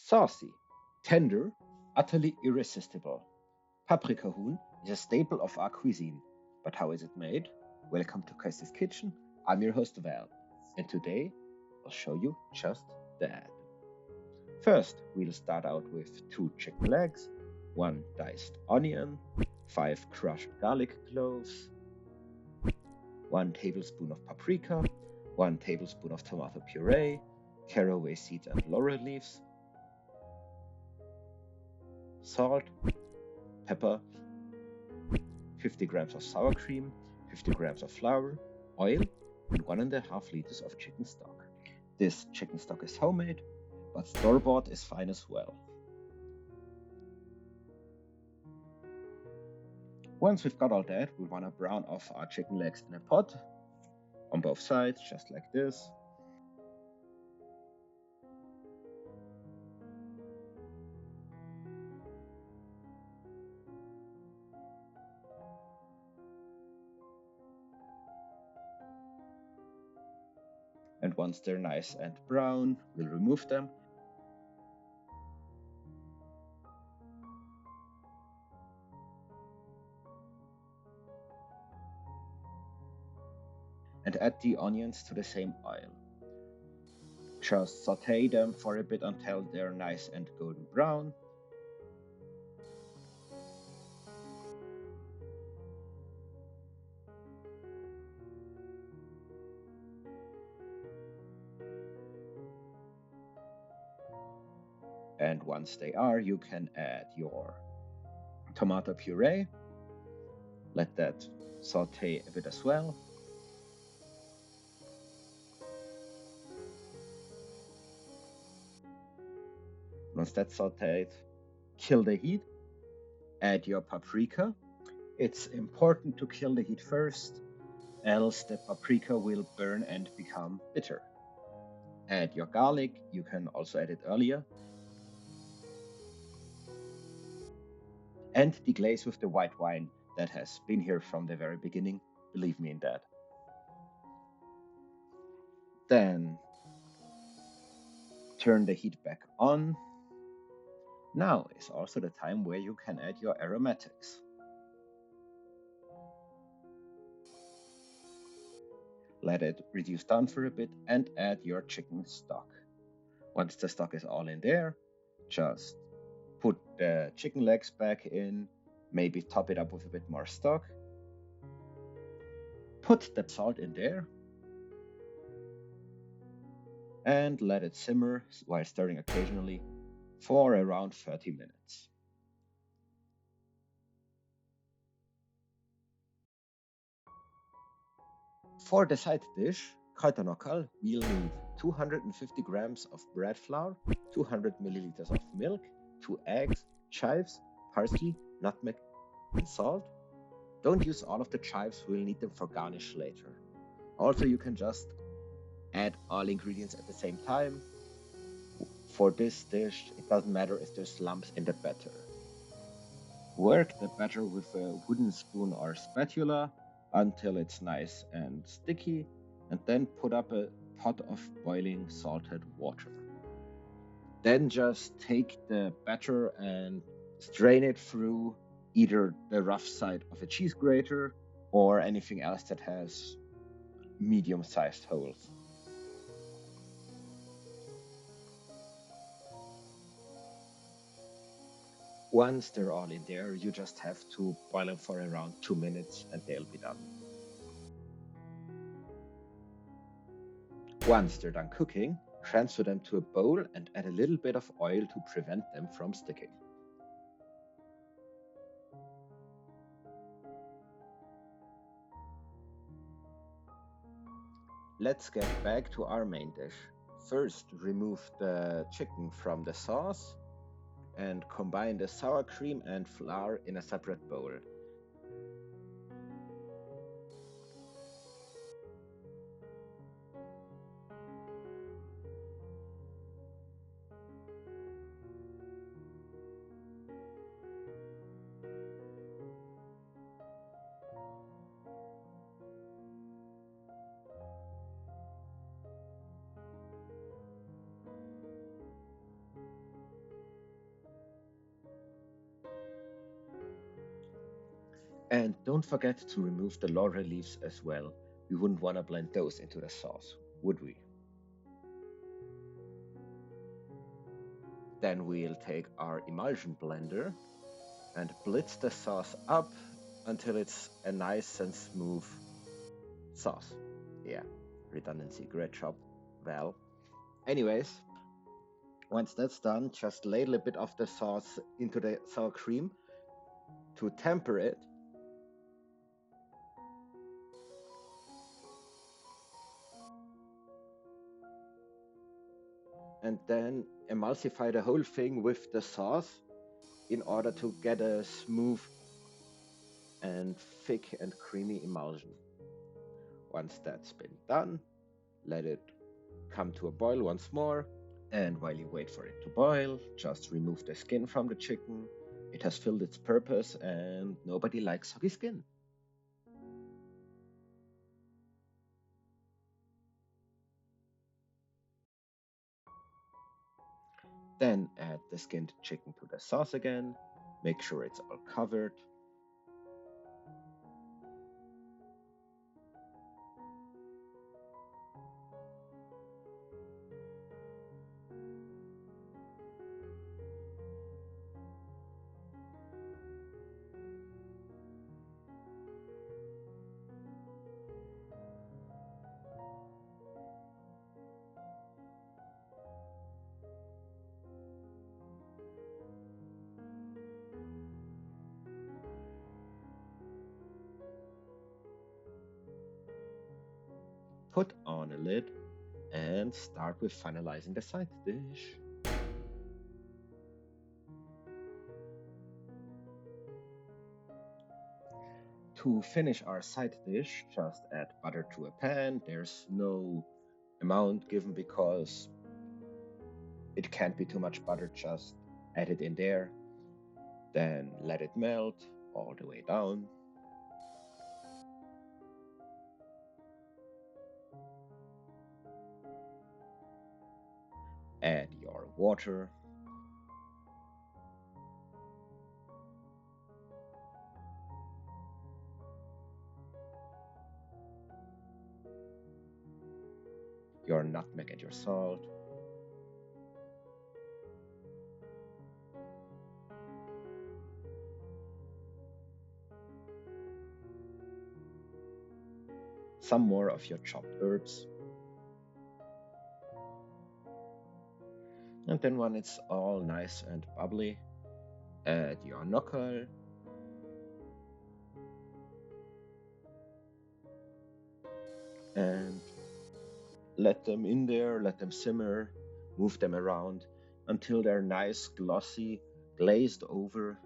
Saucy, tender, utterly irresistible. Paprikahuhn is a staple of our cuisine. But how is it made? Welcome to Kirsty's Kitchen. I'm your host Val, and today I'll show you just that. First, we'll start out with 2 chicken legs, 1 diced onion, 5 crushed garlic cloves, 1 tablespoon of paprika, 1 tablespoon of tomato puree, caraway seeds and laurel leaves, salt, pepper, 50 grams of sour cream, 50 grams of flour, oil, and 1.5 liters of chicken stock. This chicken stock is homemade, but store-bought is fine as well. Once we've got all that, we want to brown off our chicken legs in a pot on both sides, just like this. And once they're nice and brown, we'll remove them. And add the onions to the same oil. Just saute them for a bit until they're nice and golden brown. And once they are, you can add your tomato puree. Let that saute a bit as well. Once that's sauteed, kill the heat. Add your paprika. It's important to kill the heat first, else the paprika will burn and become bitter. Add your garlic. You can also add it earlier. And deglaze with the white wine that has been here from the very beginning. Believe me in that. Then turn the heat back on. Now is also the time where you can add your aromatics. Let it reduce down for a bit and add your chicken stock. Once the stock is all in there, just put the chicken legs back in, maybe top it up with a bit more stock. Put the salt in there and let it simmer while stirring occasionally for around 30 minutes. For the side dish, kräuternokkal, we'll need 250 grams of bread flour, 200 milliliters of milk, 2 eggs, chives, parsley, nutmeg, and salt. Don't use all of the chives, we'll need them for garnish later. Also, you can just add all ingredients at the same time. For this dish, it doesn't matter if there's lumps in the batter. Work the batter with a wooden spoon or spatula until it's nice and sticky, and then put up a pot of boiling salted water. Then just take the batter and strain it through either the rough side of a cheese grater or anything else that has medium-sized holes. Once they're all in there, you just have to boil them for around 2 minutes and they'll be done. Once they're done cooking, transfer them to a bowl and add a little bit of oil to prevent them from sticking. Let's get back to our main dish. First, remove the chicken from the sauce and combine the sour cream and flour in a separate bowl. And don't forget to remove the laurel leaves as well. We wouldn't want to blend those into the sauce, would we? Then we'll take our emulsion blender and blitz the sauce up until it's a nice and smooth sauce. Yeah, redundancy, great job, Val. Anyways, once that's done, just ladle a bit of the sauce into the sour cream to temper it. And then emulsify the whole thing with the sauce in order to get a smooth and thick and creamy emulsion. Once that's been done, let it come to a boil once more. And while you wait for it to boil, just remove the skin from the chicken. It has filled its purpose and nobody likes soggy skin. Then add the skinned chicken to the sauce again. Make sure it's all covered. Put on a lid and start with finalizing the side dish. To finish our side dish, just add butter to a pan. There's no amount given because it can't be too much butter, just add it in there. Then let it melt all the way down. Add your water. Your nutmeg and your salt. Some more of your chopped herbs. And then when it's all nice and bubbly, add your knuckle. And let them in there, let them simmer, move them around until they're nice, glossy, glazed over,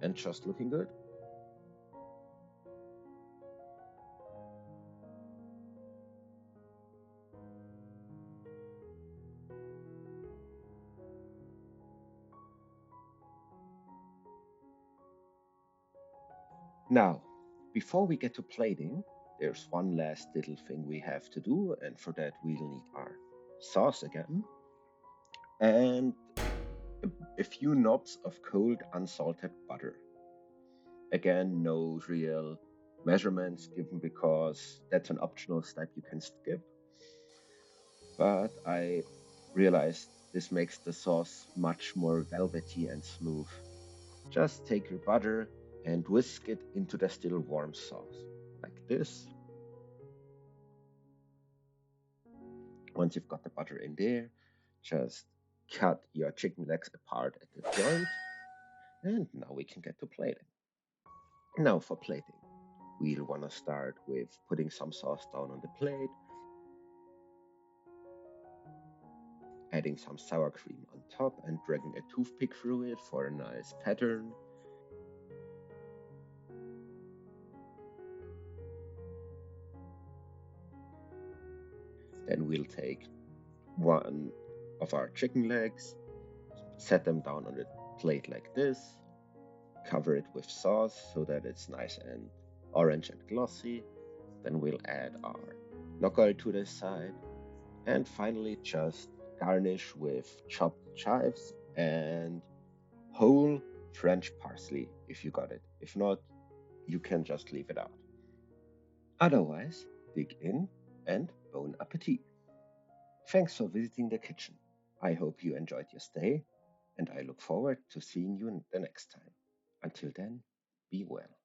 and just looking good. Now, before we get to plating, there's one last little thing we have to do, and for that we'll need our sauce again and a few knobs of cold unsalted butter. Again, no real measurements given because that's an optional step you can skip. But I realized this makes the sauce much more velvety and smooth. Just take your butter and whisk it into the still warm sauce, like this. Once you've got the butter in there, just cut your chicken legs apart at the joint, and now we can get to plating. Now for plating, we'll want to start with putting some sauce down on the plate, adding some sour cream on top and dragging a toothpick through it for a nice pattern. Then we'll take one of our chicken legs, set them down on the plate like this, cover it with sauce so that it's nice and orange and glossy. Then we'll add our knuckle to the side, and finally just garnish with chopped chives and whole French parsley if you got it. If not, you can just leave it out. Otherwise, dig in and bon appetit. Thanks for visiting the kitchen. I hope you enjoyed your stay, and I look forward to seeing you the next time. Until then, be well.